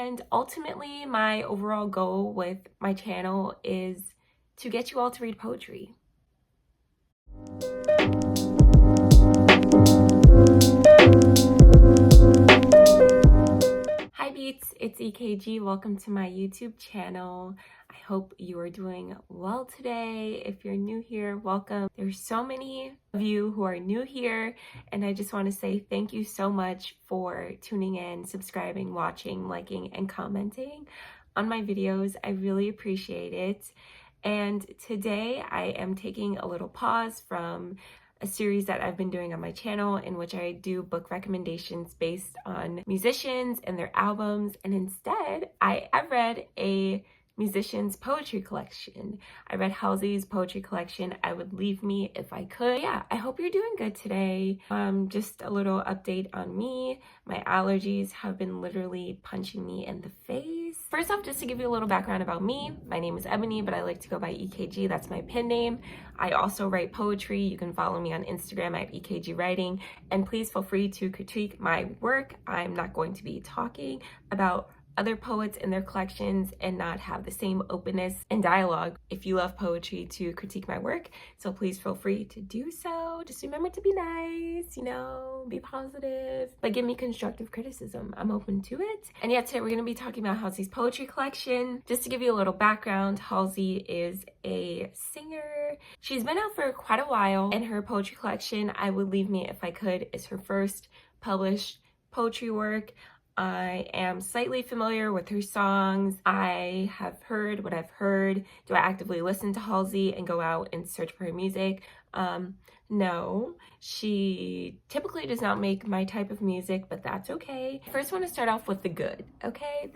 And ultimately, my overall goal with my channel is to get you all to read poetry. Hi Beats, it's EKG. Welcome to my YouTube channel. I hope you are doing well today. If you're new here, welcome. There's so many of you who are new here, and I just want to say thank you so much for tuning in, subscribing, watching, liking, and commenting on my videos. I really appreciate it. And today I am taking a little pause from a series that I've been doing on my channel in which I do book recommendations based on musicians and their albums. And instead, I read a musician's poetry collection. I read Halsey's poetry collection, I Would Leave Me If I Could. Yeah, I hope you're doing good today. Just a little update on me. My allergies have been literally punching me in the face. First off, just to give you a little background about me, my name is Ebony, but I like to go by EKG. That's my pen name. I also write poetry. You can follow me on Instagram at EKG Writing, and please feel free to critique my work. I'm not going to be talking about other poets and their collections and not have the same openness and dialogue. If you love poetry, to critique my work, so please feel free to do so. Just remember to be nice, be positive, but give me constructive criticism. I'm open to it. And yeah, today we're going to be talking about Halsey's poetry collection. Just to give you a little background, Halsey is a singer. She's been out for quite a while, and her poetry collection, I Would Leave Me If I Could, is her first published poetry work. I am slightly familiar with her songs. I have heard what I've heard. Do I actively listen to Halsey and go out and search for her music? No. She typically does not make my type of music, but that's okay. First, I want to start off with the good, okay?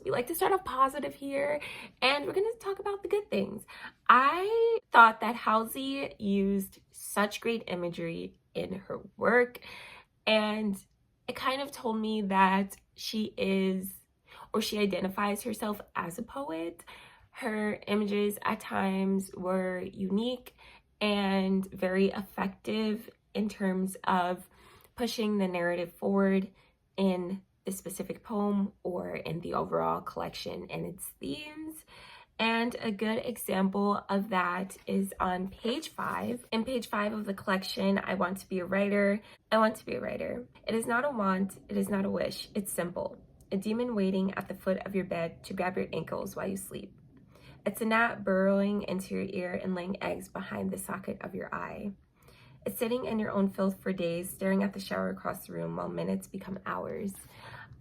We like to start off positive here, and we're going to talk about the good things. I thought that Halsey used such great imagery in her work, and it kind of told me that she identifies herself as a poet. Her images at times were unique and very effective in terms of pushing the narrative forward in the specific poem or in the overall collection and its themes. And a good example of that is on page 5. In page 5 of the collection, I want to be a writer. I want to be a writer. It is not a want, it is not a wish, it's simple. A demon waiting at the foot of your bed to grab your ankles while you sleep. It's a gnat burrowing into your ear and laying eggs behind the socket of your eye. It's sitting in your own filth for days, staring at the shower across the room while minutes become hours.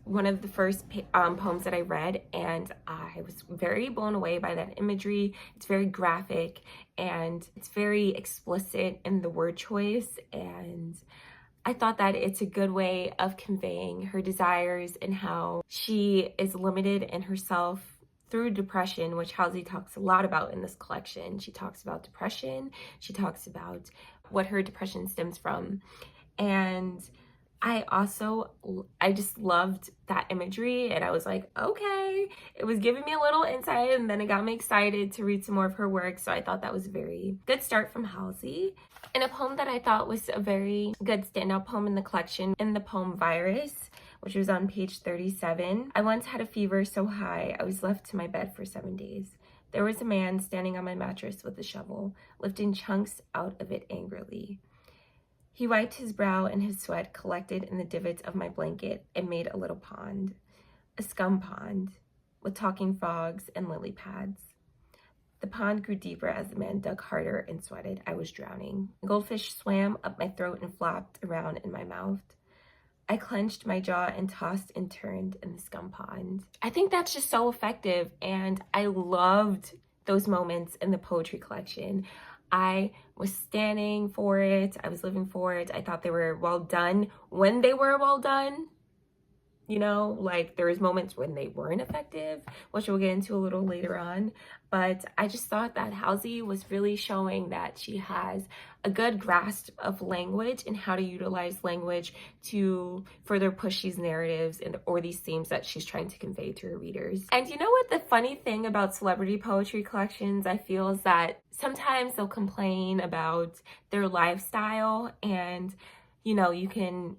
One of the first poems that I read, and I was very blown away by that imagery. It's very graphic and it's very explicit in the word choice, and I thought that it's a good way of conveying her desires and how she is limited in herself through depression, which Halsey talks a lot about in this collection. She talks about depression, she talks about what her depression stems from, and I just loved that imagery, and I was like, okay, it was giving me a little insight, and then it got me excited to read some more of her work. So I thought that was a very good start from Halsey. And a poem that I thought was a very good standout poem in the collection, in the poem Virus, which was on page 37. I once had a fever so high I was left to my bed for 7 days. There was a man standing on my mattress with a shovel, lifting chunks out of it angrily. He wiped his brow, and his sweat collected in the divots of my blanket and made a little pond, a scum pond, with talking frogs and lily pads. The pond grew deeper as the man dug harder and sweated. I was drowning. A goldfish swam up my throat and flopped around in my mouth. I clenched my jaw and tossed and turned in the scum pond. I think that's just so effective, and I loved those moments in the poetry collection. I was standing for it. I was living for it. I thought they were well done when they were well done. Like there was moments when they weren't effective, which we'll get into a little later on. But I just thought that Halsey was really showing that she has a good grasp of language and how to utilize language to further push these narratives or these themes that she's trying to convey to her readers. And you know what the funny thing about celebrity poetry collections, I feel, is that sometimes they'll complain about their lifestyle, and you can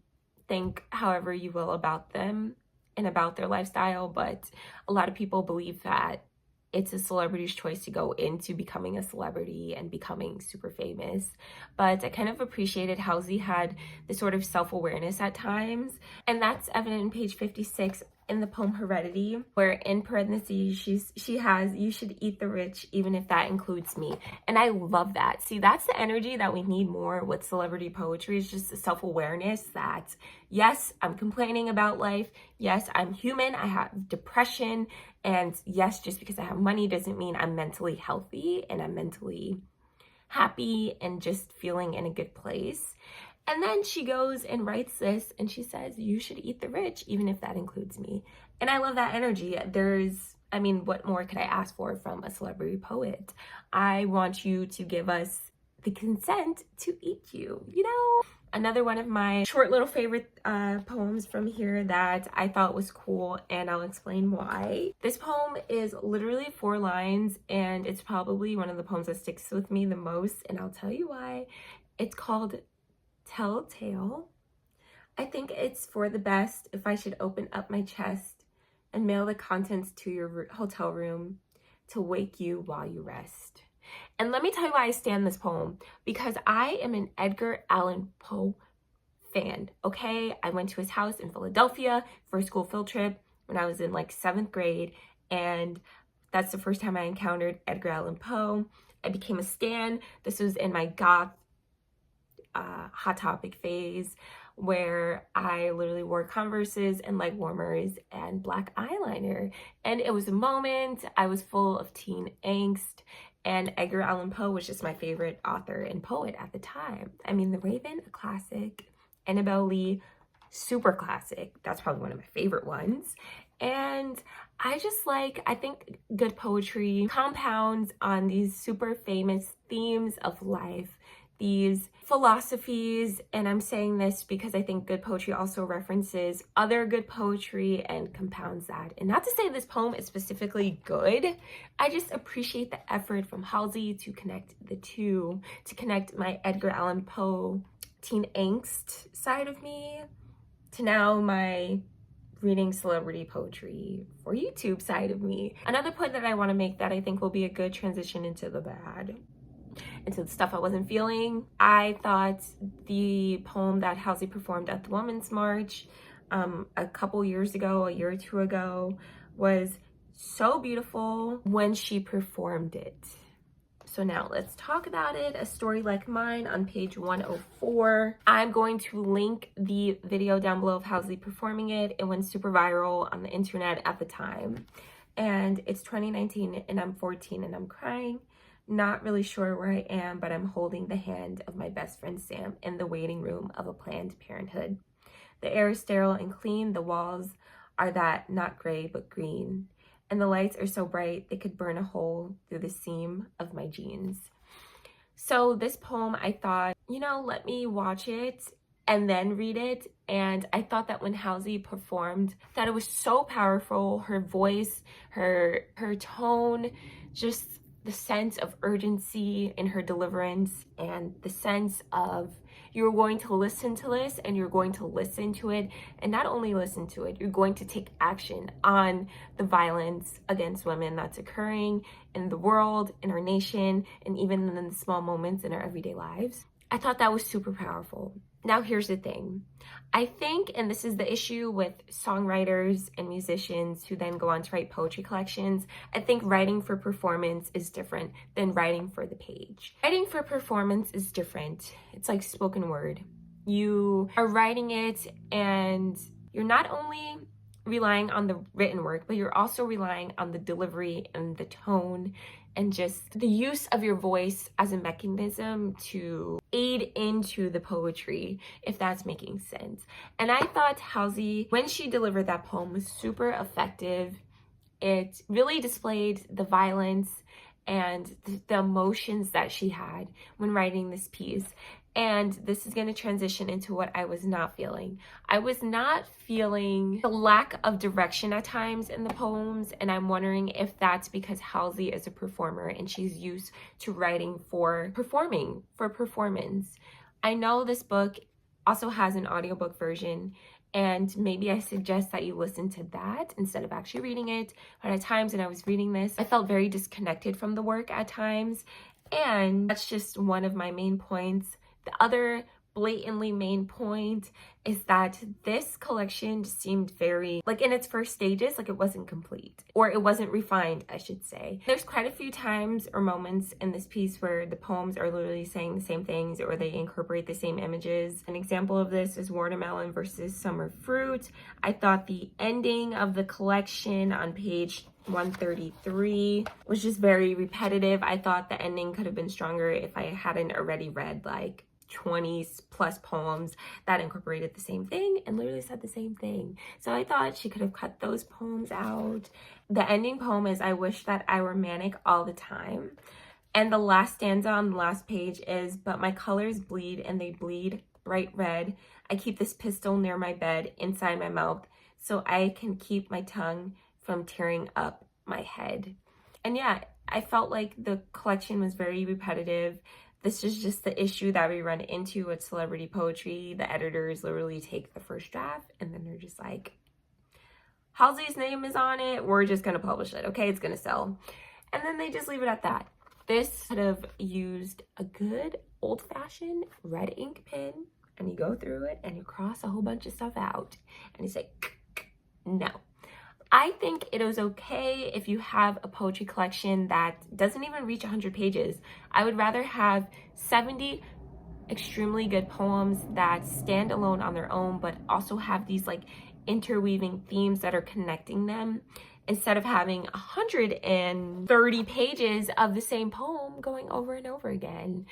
think however you will about them, and about their lifestyle, but a lot of people believe that it's a celebrity's choice to go into becoming a celebrity and becoming super famous. But I kind of appreciated Halsey had this sort of self-awareness at times, and that's evident in page 56 in the poem Heredity, where in parentheses she has, "You should eat the rich even if that includes me." And I love that. See, that's the energy that we need more with celebrity poetry, is just the self-awareness that, yes, I'm complaining about life. Yes, I'm human. I have depression. And yes, just because I have money doesn't mean I'm mentally healthy and I'm mentally happy and just feeling in a good place. And then she goes and writes this and she says, "You should eat the rich, even if that includes me." And I love that energy. I mean, what more could I ask for from a celebrity poet? I want you to give us the consent to eat you, you know? Another one of my short little favorite poems from here that I thought was cool, and I'll explain why. This poem is literally 4 lines, and it's probably one of the poems that sticks with me the most, and I'll tell you why. It's called Telltale. "I think it's for the best if I should open up my chest and mail the contents to your hotel room to wake you while you rest." And let me tell you why I stand this poem, because I am an Edgar Allen Poe fan, okay? I went to his house in Philadelphia for a school field trip when I was in like 7th grade, and that's the first time I encountered Edgar Allen Poe. I became a stan. This was in my goth Hot Topic phase, where I literally wore Converses and leg warmers and black eyeliner. And it was a moment. I was full of teen angst, and Edgar Allen Poe was just my favorite author and poet at the time. I mean, The Raven, a classic. Annabelle Lee, super classic. That's probably one of my favorite ones. And I think good poetry compounds on these super famous themes of life, these philosophies, and I'm saying this because I think good poetry also references other good poetry and compounds that. And not to say this poem is specifically good, I just appreciate the effort from Halsey to connect the two, to connect my Edgar Allan Poe teen angst side of me to now my reading celebrity poetry for YouTube side of me. Another point that I want to make that I think will be a good transition into the bad, into the stuff I wasn't feeling. I thought the poem that Halsey performed at the Women's March a couple years ago, a year or 2 ago, was so beautiful when she performed it. So now let's talk about it. A Story Like Mine on page 104. I'm going to link the video down below of Halsey performing it. It went super viral on the internet at the time. And it's 2019 and I'm 14 and I'm crying. Not really sure where I am, but I'm holding the hand of my best friend Sam in the waiting room of a Planned Parenthood. The air is sterile and clean. The walls are that not gray but green. And the lights are so bright they could burn a hole through the seam of my jeans. So this poem, I thought, let me watch it and then read it. And I thought that when Halsey performed, that it was so powerful. Her voice, her tone, just the sense of urgency in her deliverance, and the sense of you're going to listen to this and you're going to listen to it, and not only listen to it, you're going to take action on the violence against women that's occurring in the world, in our nation, and even in the small moments in our everyday lives. I thought that was super powerful. Now here's the thing. I think, and this is the issue with songwriters and musicians who then go on to write poetry collections, I think writing for performance is different than writing for the page. Writing for performance is different. It's like spoken word. You are writing it and you're not only relying on the written work, but you're also relying on the delivery and the tone and just the use of your voice as a mechanism to aid into the poetry, if that's making sense. And I thought Halsey, when she delivered that poem, was super effective. It really displayed the violence and the emotions that she had when writing this piece. And this is going to transition into what I was not feeling. I was not feeling the lack of direction at times in the poems, and I'm wondering if that's because Halsey is a performer and she's used to writing for performance. I know this book also has an audiobook version, and maybe I suggest that you listen to that instead of actually reading it. But at times when I was reading this, I felt very disconnected from the work at times, and that's just one of my main points. The other blatantly main point is that this collection just seemed very, like, in its first stages, like it wasn't complete, or it wasn't refined, I should say. There's quite a few times or moments in this piece where the poems are literally saying the same things, or they incorporate the same images. An example of this is watermelon versus summer fruit. I thought the ending of the collection on page 133 was just very repetitive. I thought the ending could have been stronger if I hadn't already read like 20 plus poems that incorporated the same thing and literally said the same thing. So I thought she could have cut those poems out. The ending poem is, I wish that I were manic all the time. And the last stanza on the last page is, but my colors bleed and they bleed bright red. I keep this pistol near my bed inside my mouth so I can keep my tongue from tearing up my head. And yeah, I felt like the collection was very repetitive. This is just the issue that we run into with celebrity poetry. The editors literally take the first draft and then they're just like, Halsey's name is on it, we're just gonna publish it, okay? It's gonna sell. And then they just leave it at that. This could have used a good old-fashioned red ink pen, and you go through it and you cross a whole bunch of stuff out and you say, no. I think it was okay if you have a poetry collection that doesn't even reach 100 pages. I would rather have 70 extremely good poems that stand alone on their own, but also have these like interweaving themes that are connecting them, instead of having 130 pages of the same poem going over and over again,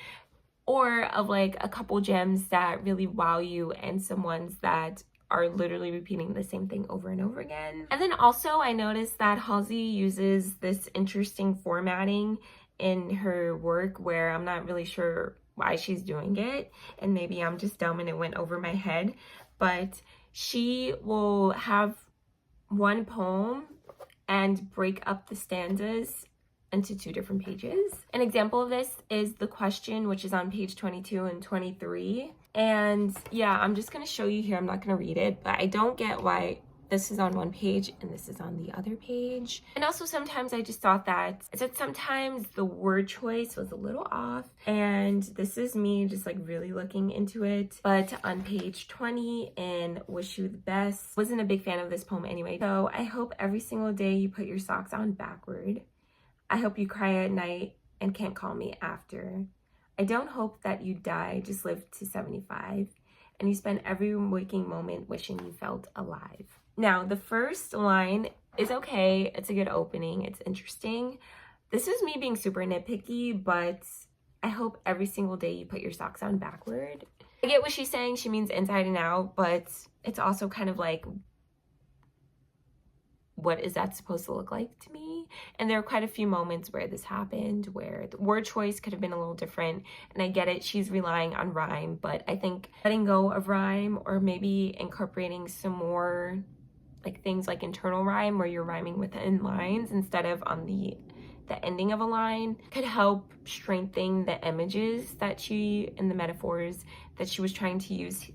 or of like a couple gems that really wow you and some ones that are literally repeating the same thing over and over again. And then also I noticed that Halsey uses this interesting formatting in her work where I'm not really sure why she's doing it, and maybe I'm just dumb and it went over my head, but she will have one poem and break up the stanzas into 2 different pages. An example of this is the question, which is on page 22 and 23. And yeah, I'm just gonna show you here. I'm not gonna read it, but I don't get why this is on one page and this is on the other page. And also sometimes I just thought that sometimes the word choice was a little off, and this is me just like really looking into it. But on page 20 in Wish You the Best, wasn't a big fan of this poem anyway. So I hope every single day you put your socks on backward. I hope you cry at night and can't call me after. I don't hope that you die, just live to 75. And you spend every waking moment wishing you felt alive. Now, the first line is okay. It's a good opening. It's interesting. This is me being super nitpicky, but I hope every single day you put your socks on backward. I get what she's saying. She means inside and out, but it's also kind of like, what is that supposed to look like to me? And there are quite a few moments where this happened, where the word choice could have been a little different. And I get it, she's relying on rhyme, but I think letting go of rhyme, or maybe incorporating some more like things like internal rhyme, where you're rhyming within lines instead of on the ending of a line, could help strengthen the images that she, and the metaphors that she was trying to use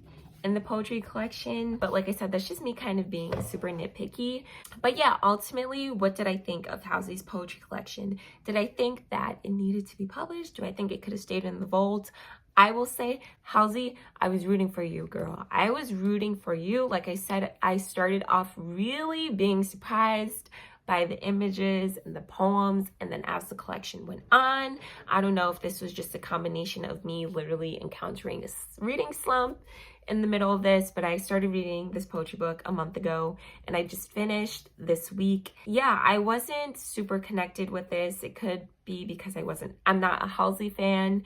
in the poetry collection. But like I said, that's just me kind of being super nitpicky. But yeah, ultimately, what did I think of Halsey's poetry collection? Did I think that it needed to be published? Do I think it could have stayed in the vault? I will say, Halsey, I was rooting for you, girl. I was rooting for you. Like I said, I started off really being surprised by the images and the poems, and then as the collection went on, I don't know if this was just a combination of me literally encountering a reading slump in the middle of this, but I started reading this poetry book a month ago and I just finished this week. Yeah, I wasn't super connected with this. It could be because I'm not a Halsey fan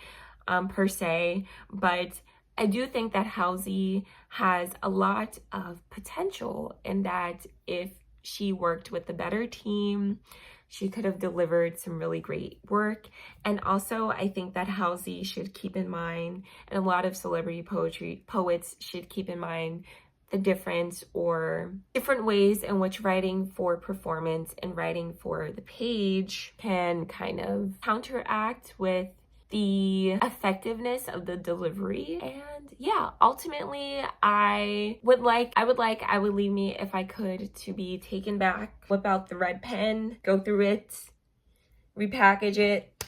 per se, but I do think that Halsey has a lot of potential, and that if she worked with a better team, she could have delivered some really great work. And also, I think that Halsey should keep in mind, and a lot of celebrity poets should keep in mind, the difference or different ways in which writing for performance and writing for the page can kind of counteract with the effectiveness of the delivery. And yeah, ultimately, I would leave me, if I could, to be taken back, whip out the red pen, go through it, repackage it,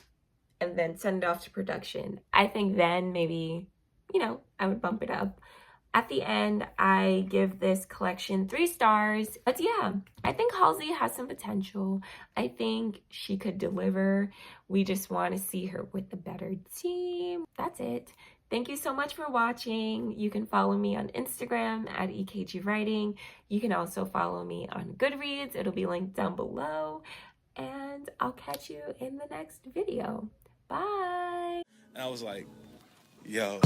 and then send it off to production. I think then maybe, you know, I would bump it up. At the end, I give this collection 3 stars. But yeah, I think Halsey has some potential. I think she could deliver. We just want to see her with a better team. That's it. Thank you so much for watching. You can follow me on Instagram at EKG Writing. You can also follow me on Goodreads. It'll be linked down below. And I'll catch you in the next video. Bye. And I was like, yo.